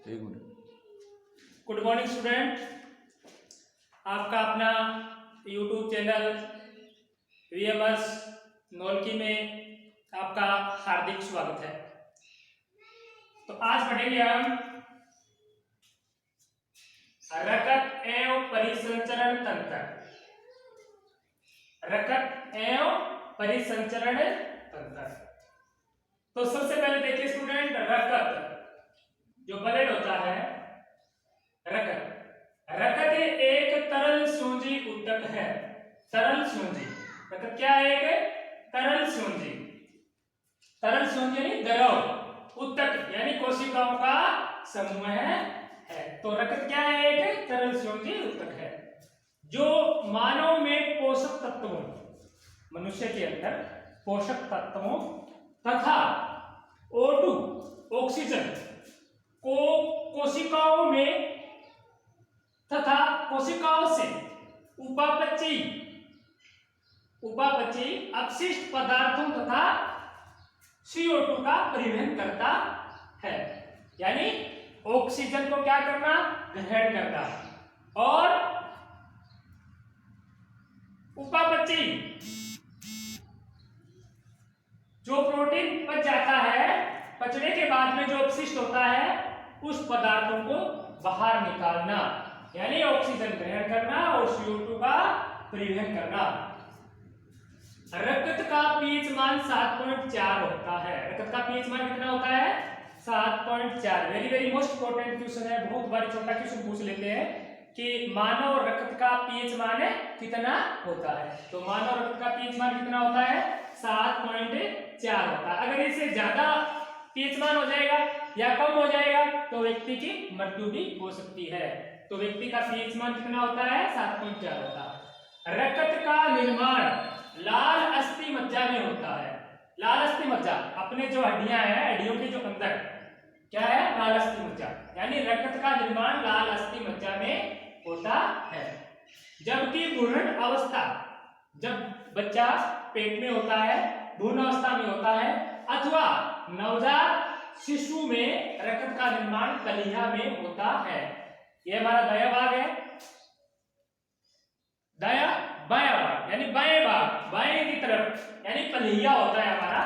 एक minute. Good morning student, आपका अपना यूट्यूब चैनल वीएमएस नौलकी में आपका हार्दिक स्वागत है। तो आज पढ़ेंगे हम रकत एवं परिसंचरण तंत्र। रकत एवं परिसंचरण तंत्र। तो सबसे पहले देखिए स्टूडेंट, रकत जो ब्लड होता है, रकत एक तरल स्योंजी ऊतक है। तरल स्योंजी रकत क्या है? एक तरल स्योंजी। तरल स्योंजी यानी द्रव, ऊतक यानी कोशिकाओं का समूह है। तो रकत क्या है? एक तरल स्योंजी ऊतक है जो मानव में पोषक तत्वों, मनुष्य के अंदर पोषक तत्वों तथा O2 ऑक्सीजन को कोशिकाओं में तथा कोशिकाओं से उपापचयी अपशिष्ट पदार्थों तथा CO2 का परिवहन करता है। यानी ऑक्सीजन को क्या करना? ग्रहण करना। और उपापचयी जो प्रोटीन पच जाता है, पचने के बाद में जो अपशिष्ट होता है उस पदार्थों को बाहर निकालना, यानी ऑक्सीजन ग्रहण करना और CO2 का परिवहन करना। रक्त का पीएच मान 7.4 होता है। रक्त का पीएच मान कितना होता है? 7.4। Very very most important question है। बहुत बार छोटा क्वेश्चन पूछ लेते हैं कि मानव रक्त का पीएच मान कितना होता है। तो मानव रक्त का पीएच मान कितना होता है? 7.4 होता है। अगर इससे ज्यादा पीएच मान हो जाएगा या कम हो जाएगा तो व्यक्ति की मृत्यु भी हो सकती है। तो व्यक्ति का पीएच मान कितना होता है? 7.4 होता है। रकत का निर्माण लाल अस्थि मज्जा में होता है। लाल अस्थि मज्जा अपने जो हड्डियां हैं, हड्डियों के जो अंदर क्या है? लाल अस्थि मज्जा। यानी रकत का निर्माण लाल अस्थि मज्जा में होता है। जबकि भ्रूण अवस्था, जब बच्चा पेट में होता है, भ्रूण अवस्था में होता है, अथवा नवजात शिशु में रकत का निर्माण कलिया में होता है। यह हमारा दायां भाग है, बायां भाग यानी बाएं भाग, बाएं की तरफ यानी कलिया होता है हमारा।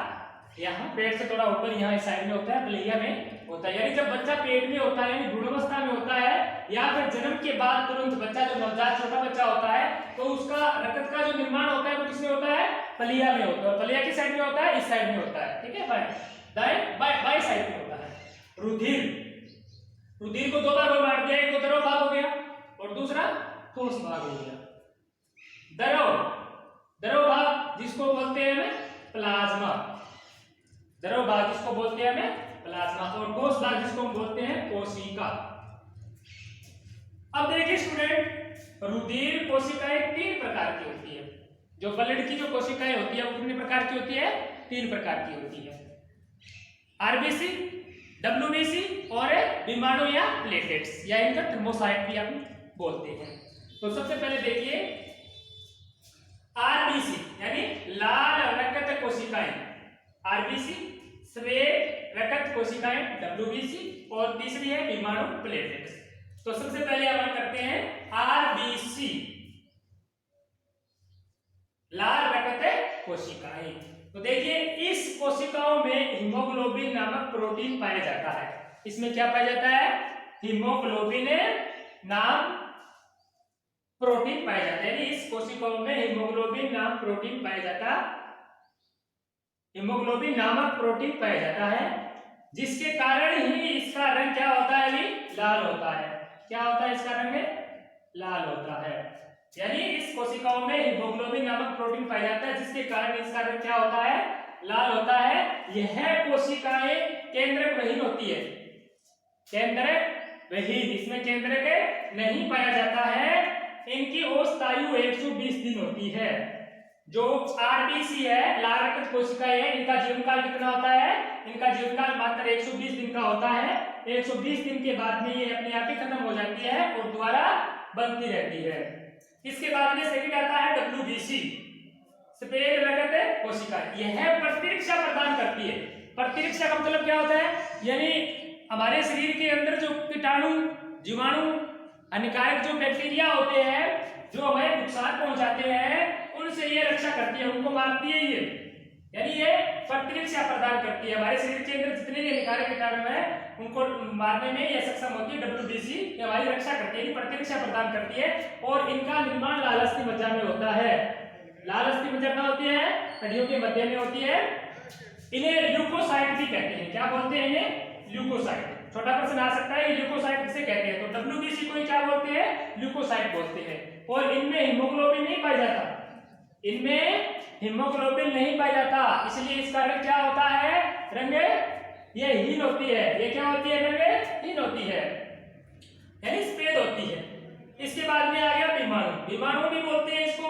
यहाँ पेट से थोड़ा ऊपर यहाँ इस साइड में होता है, कलिया में होता है। यानी जब बच्चा पेट में होता है यानी भ्रूणावस्था में होता है, या फिर जन्म के बाद तुरंत बच्चा जो नवजात छोटा बच्चा होता है तो उसका रकत का जो निर्माण होता है वो किसमें होता है? कलिया में होता है। कलिया किस साइड में होता है? इस साइड में होता है। ठीक है, बाएं साइड में होता है। रुधिर को दो भागों में बांट दिया, एक तो द्रव भाग हो गया और दूसरा ठोस भाग हो गया। द्रव भाग जिसको बोलते हैं हमें प्लाज्मा, द्रव भाग जिसको बोलते हैं हमें प्लाज्मा, और ठोस भाग जिसको हम बोलते हैं कोशिका। अब देखिए स्टूडेंट, रुधिर कोशिकाएं 3 प्रकार की होती है। जो ब्लड की जो कोशिकाएं होती है वो कितने प्रकार की होती है? 3 प्रकार की होती है। आरबीसी, डब्ल्यूबीसी और विमाणु या प्लेटलेट्स, या इनका थर्मोसाइट भी हम बोलते हैं। तो सबसे पहले देखिए आरबीसी यानी लाल रक्त कोशिकाएं, आरबीसी श्वेत रक्त कोशिकाएं, डब्ल्यूबीसी, और तीसरी है विमाणु प्लेटलेट्स। तो सबसे पहले हम करते हैं आरबीसी, लाल रक्त कोशिकाएं। तो देखिए इस कोशिकाओं में हीमोग्लोबिन नामक प्रोटीन पाया जाता है। इसमें क्या पाया जाता है? हीमोग्लोबिन नाम प्रोटीन पाया जाता है। यानी इस कोशिकाओं में हीमोग्लोबिन नाम प्रोटीन पाया जाता है, हीमोग्लोबिन नामक प्रोटीन पाया जाता है, जिसके कारण ही इसका रंग क्या होता है? अभी लाल होता है। क्या होता है? इसका रंग लाल होता है। यानी इस कोशिकाओं में हीमोग्लोबिन नामक प्रोटीन पाया जाता है, जिसके कारण इसका रंग क्या होता है? लाल होता है। यह कोशिकाएं केंद्रक होती है, केंद्रक रहित, इसमें केंद्रक नहीं पाया जाता है। इनकी औसत आयु 120 दिन होती है। जो आरबीसी है, लाल रक्त कोशिकाएं है, इनका जीवनकाल कितना होता है? इनका जीवनकाल मात्र 120 दिन का होता है। 120 दिन के बाद में ये अपने आप ही खत्म हो जाती है और दोबारा बनती रहती है। इसके बाद में सेकंड आता है डब्ल्यूबीसी, सफेद रक्त कोशिका। यह प्रतिरक्षा प्रदान करती है। प्रतिरक्षा का मतलब क्या होता है? यानी हमारे शरीर के अंदर जो कीटाणु, जीवाणु, हानिकारक जो बैक्टीरिया होते हैं जो हमें नुकसान पहुंचाते हैं, उनसे ये रक्षा करती है, उनको मारती है ये, यानी ये प्रतिरक्षा प्रदान करती है। हमारे शरीर के अंदर जितने भी हानिकारक कीटाणु हैं उनको मारने में ये सक्षम होती है। WBC ये हमारी रक्षा करती है, प्रतिरक्षा प्रदान करती है। और इनका निर्माण लाल अस्थि मज्जा में होता है। लाल अस्थि मज्जा कहाँ होती है? हड्डियों के मध्य में होती है। इन्हें ल्यूकोसाइट भी कहते हैं। क्या बोलते हैं इन्हें? ल्यूकोसाइट। छोटा प्रश्न आ सकता है, ल्यूकोसाइट किसे कहते हैं? तो WBC को क्या बोलते हैं? ल्यूकोसाइट बोलते हैं। और इनमें हीमोग्लोबिन नहीं पाया जाता, इनमें हीमोग्लोबिन नहीं पाया जाता, इसलिए इसका रंग क्या होता है? रंग ये हीन होती है। ये क्या होती है? रंग हीन होती है, यानी सफेद होती है। इसके बाद में आ गया विमाणु। विमाणु भी बोलते हैं इसको,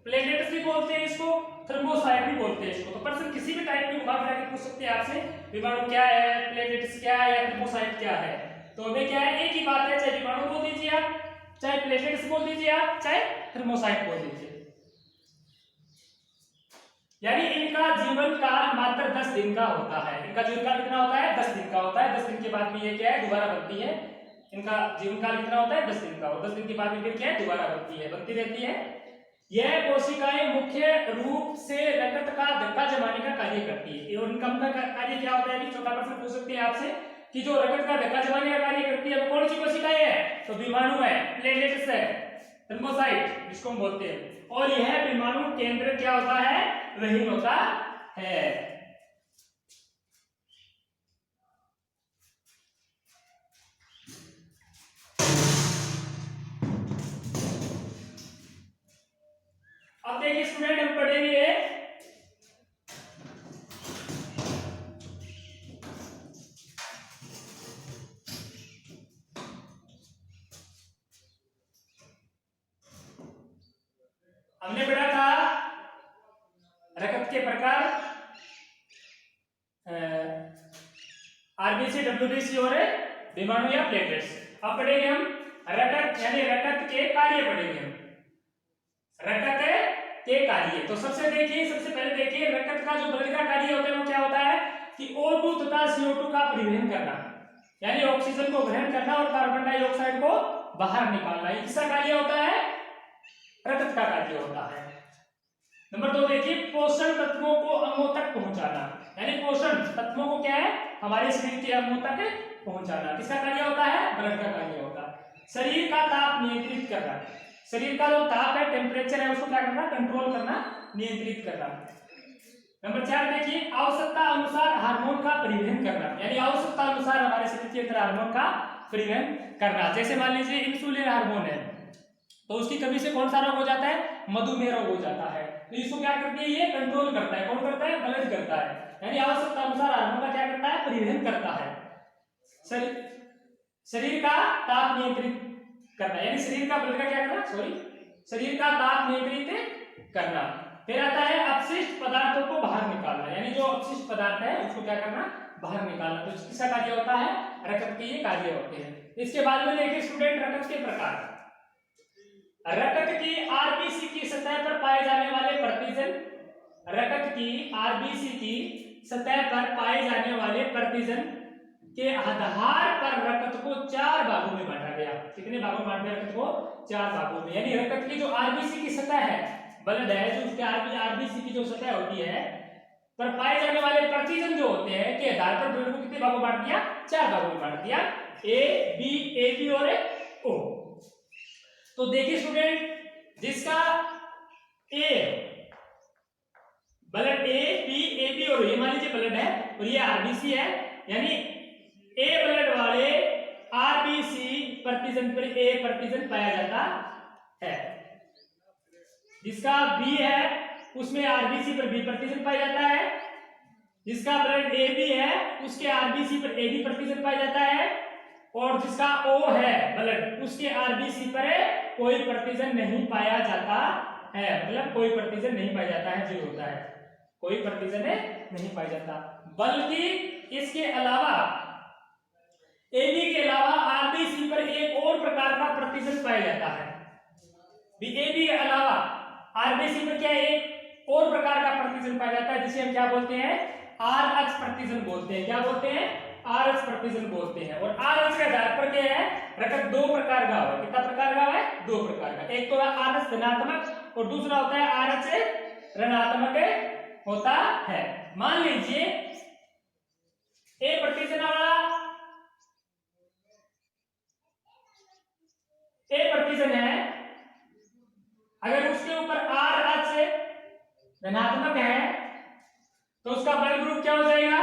प्लेटलेट्स भी बोलते हैं इसको, थर्मोसाइट भी बोलते हैं इसको। तो प्रश्न किसी भी टाइप की घुमा फिरा के पूछ सकते हैं आपसे, विमाणु क्या है, प्लेटलेट्स क्या है, या थर्मोसाइट क्या है। तो हमें क्या है, एक ही बात है, चाहे विमाणु बोल दीजिए आप, चाहे प्लेटलेट्स बोल दीजिए आप, चाहे थर्मोसाइट बोल दीजिए। यानी इनका जीवन काल मात्र 10 दिन का होता है। इनका जीवन काल कितना होता है? 10 दिन का होता है। 10 दिन के बाद में ये क्या है? दोबारा बनती है। इनका जीवन काल कितना होता है? 10 दिन का। और 10 दिन के बाद में फिर क्या है? दोबारा बनती है, बनती रहती है। यह कोशिकाएं मुख्य रूप से रक्त का धक्का जमाने का कार्य करती है। और इनका मुख्य कार्य क्या होता है? भी छोटा प्रश्न पूछ सकते हैं आपसे कि जो रक्त का धक्का जमाने का कार्य करती है वो कौन सी कोशिकाएं है? तो विमाणु है, प्लेटलेट्स है, थर्मोसाइट जिसको हम बोलते हैं। और यह विमाणु केंद्र क्या होता है? रहीन होता है। अब देखिए स्टूडेंट, हम पढ़ेंगे हमने पढ़ा था रक्त के प्रकार, आरबीसी, WBC और विमाणु या प्लेटलेट्स। अब पढ़ेंगे हम रक्त, यानी रक्त के कार्य पढ़ेंगे हम, रक्त के कार्य। तो सबसे पहले देखिए रक्त का जो ब्लड का कार्य होता है वो क्या होता है कि O2 तथा CO2 का परिवहन करना, यानी ऑक्सीजन को ग्रहण करना और कार्बन डाइऑक्साइड को बाहर निकालना, इसका कार्य होता है, रक्त का कार्य होता है। नंबर 2 देखिए पोषण तत्वों को अंगों तक पहुंचाना, यानी पोषण तत्वों को क्या है? हमारे शरीर के अंगों तक पहुंचाना, किसका कार्य होता है? ब्लड का कार्य होता है। शरीर का ताप नियंत्रित करना, शरीर का जो ताप है, टेम्परेचर है, उसको क्या करना? कंट्रोल करना, नियंत्रित करना। नंबर 4 देखिए आवश्यकता अनुसार हार्मोन का परिवहन करना, यानी आवश्यकता अनुसार हमारे शरीर के अंदर हार्मोन का परिवहन करना। जैसे मान लीजिए इंसुलिन हार्मोन है, तो उसकी कमी से कौन सा रोग हो जाता है? मधुमेह रोग हो जाता है। तो इसको क्या करती है? ये कंट्रोल करता है। कौन करता है? ब्लड करता है, यानी आवश्यकता अनुसार हार्मोन का क्या करता है? परिवहन करता है। शरीर का ताप नियंत्रित करना, यानी शरीर का ब्लड का क्या करना? शरीर का ताप नियंत्रित करना। फिर आता है अपशिष्ट पदार्थों को बाहर निकालना, यानी जो अपशिष्ट पदार्थ है उसको क्या करना? बाहर निकालना। तो किसका कार्य होता है? रक्त के ये कार्य होते हैं। इसके बाद में देखिए स्टूडेंट रक्त के प्रकार। रक्त की आरबीसी की सतह पर पाए जाने वाले प्रतिजन, रक्त की आरबीसी की सतह पर पाए जाने वाले प्रतिजन के आधार पर रक्त को 4 भागों में बांटा गया। कितने भागों में बांटा गया रक्त को? 4 भागों में। यानी रक्त की जो आरबीसी की सतह है, ब्लड है, जो उसके आरबीसी की जो सतह होती है पर पाए जाने वाले प्रतिजन जो होते हैं के आधार पर ब्लड को कितने भागों में बांट दिया? 4 भागों में बांट दिया, ए बी और ओ। तो देखिए स्टूडेंट, जिसका ए ब्लड ए बी और ये मान लीजिए ब्लड है और ये आरबीसी है, यानी ए ब्लड वाले आरबीसी प्रतिजन पर ए प्रतिजन पाया जाता है। जिसका बी है उसमें आरबीसी पर बी प्रतिजन पाया जाता है। जिसका ब्लड ए बी है उसके आरबीसी पर ए बी प्रतिजन पाया जाता है। और जिसका ओ है ब्लड, उसके आरबीसी पर कोई प्रतिजन नहीं पाया जाता है, मतलब कोई प्रतिजन नहीं पाया जाता है, जो होता है कोई प्रतिजन नहीं पाया जाता। बल्कि इसके अलावा एबी के अलावा आरबीसी पर एक और प्रकार का प्रतिजन पाया जाता है। एबी के अलावा आरबीसी पर क्या एक और प्रकार का प्रतिजन पाया जाता है, जिसे हम क्या बोलते हैं? आर अक्ष प्रतिजन बोलते हैं। क्या बोलते हैं? आरएच प्रतिजन बोलते हैं। और आरएच के आधार पर क्या है, रकत दो प्रकार का है। कितना प्रकार का है? दो प्रकार का। एक तो है आरएच धनात्मक और दूसरा होता है आरएच ऋणात्मक होता है। मान लीजिए ए प्रतिजन वाला ए प्रतिजन है, अगर उसके ऊपर आरएच धनात्मक है तो उसका ब्लड ग्रुप क्या हो जाएगा?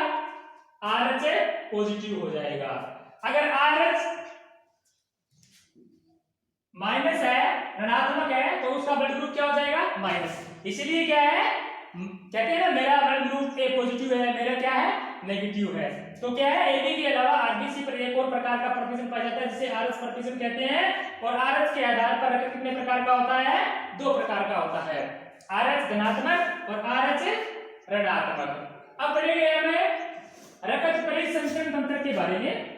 आरएच पॉजिटिव हो जाएगा। अगर आरएच माइनस है, ऋणात्मक है, तो उसका ब्लड ग्रुप क्या हो जाएगा? माइनस। इसलिए क्या है, कहते हैं ना मेरा ब्लड ग्रुप ए पॉजिटिव है, मेरा क्या है? नेगेटिव है। तो क्या है, एबी के अलावा आरबीसी पर एक और प्रकार का प्रतिजन पाया जाता है जिसे आरएच प्रतिजन कहते हैं। और आरएच के आधार पर रकत कितने प्रकार का होता है? दो प्रकार का होता है, आरएच धनात्मक और आरएच ऋणात्मक। अब पढ़ेंगे हमें रकत परिसंचरण तंत्र के बारे में।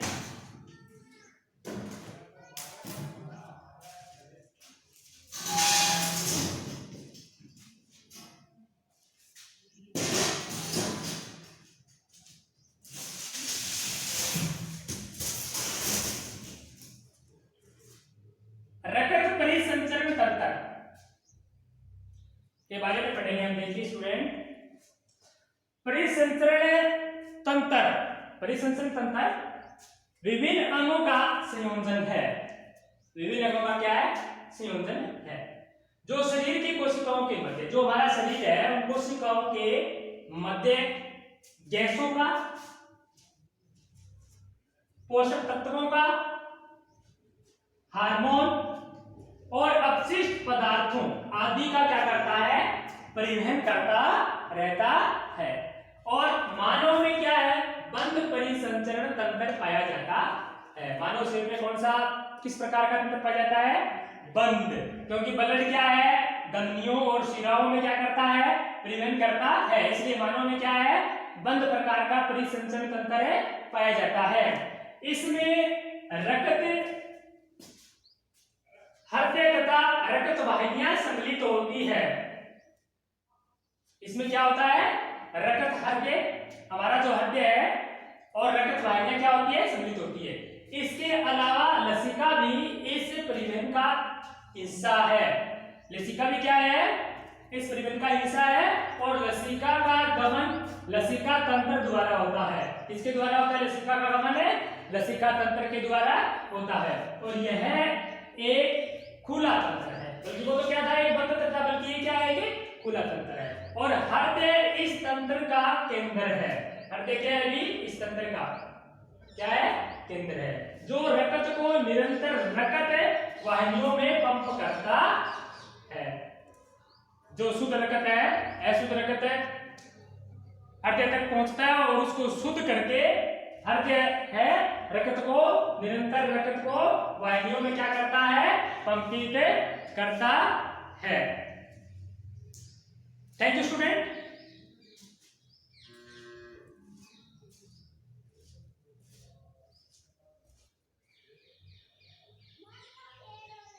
रकत परिसंचरण तंत्र के बारे में पढ़ेंगे हम। देखिए स्टूडेंट, परिसंचरण तंत्र विभिन्न अंगों का संयोजन है। विभिन्न अंगों का क्या है? संयोजन है। जो शरीर की कोशिकाओं के मध्य, जो हमारा शरीर है उन कोशिकाओं के मध्य गैसों का, पोषक तत्वों का, हार्मोन और अपशिष्ट पदार्थों आदि का क्या करता है? परिवहन करता रहता है। और मानव में क्या है? बंद परिसंचरण तंत्र पाया जाता है। मानव शरीर में कौन सा, किस प्रकार का तंत्र पाया जाता है? बंद। क्योंकि ब्लड क्या है? धमनियों और शिराओं में क्या करता है? परिवहन करता है। इसलिए मानव में क्या है? बंद प्रकार का परिसंचरण तंत्र पाया जाता है। इसमें रक्त, हृदय तथा रक्त वाहिनियां सम्मिलित होती है। इसमें क्या होता है? रक्त, हृदय, हमारा जो हृदय है और रक्त वाहिनियां क्या होती है? सम्मिलित होती है। इसके अलावा लसिका भी इस परिवहन का हिस्सा है। लसिका भी क्या है? इस परिवहन का हिस्सा है। और लसिका का गमन लसिका तंत्र द्वारा होता है। किसके द्वारा होता है? लसिका का गमन है लसिका तंत्र के द्वारा होता है। और यह एक खुला तंत्र है। बल्कि वो तो क्या था? एक बंद तंत्र था, बल्कि ये क्या है? कि खुला तंत्र है। और हृदय इस तंत्र का केंद्र है। हृदय क्या है? इस तंत्र का क्या है? केंद्र है, जो रक्त को निरंतर रक्त वाहिनियों में पंप करता है। जो शुद्ध रक्त है, अशुद्ध रक्त है, हृदय तक पहुंचता है और उसको शुद्ध करके हृदय है रक्त को, निरंतर रक्त को वाहिनियों में क्या करता है? पंपित करता है। Thank you student.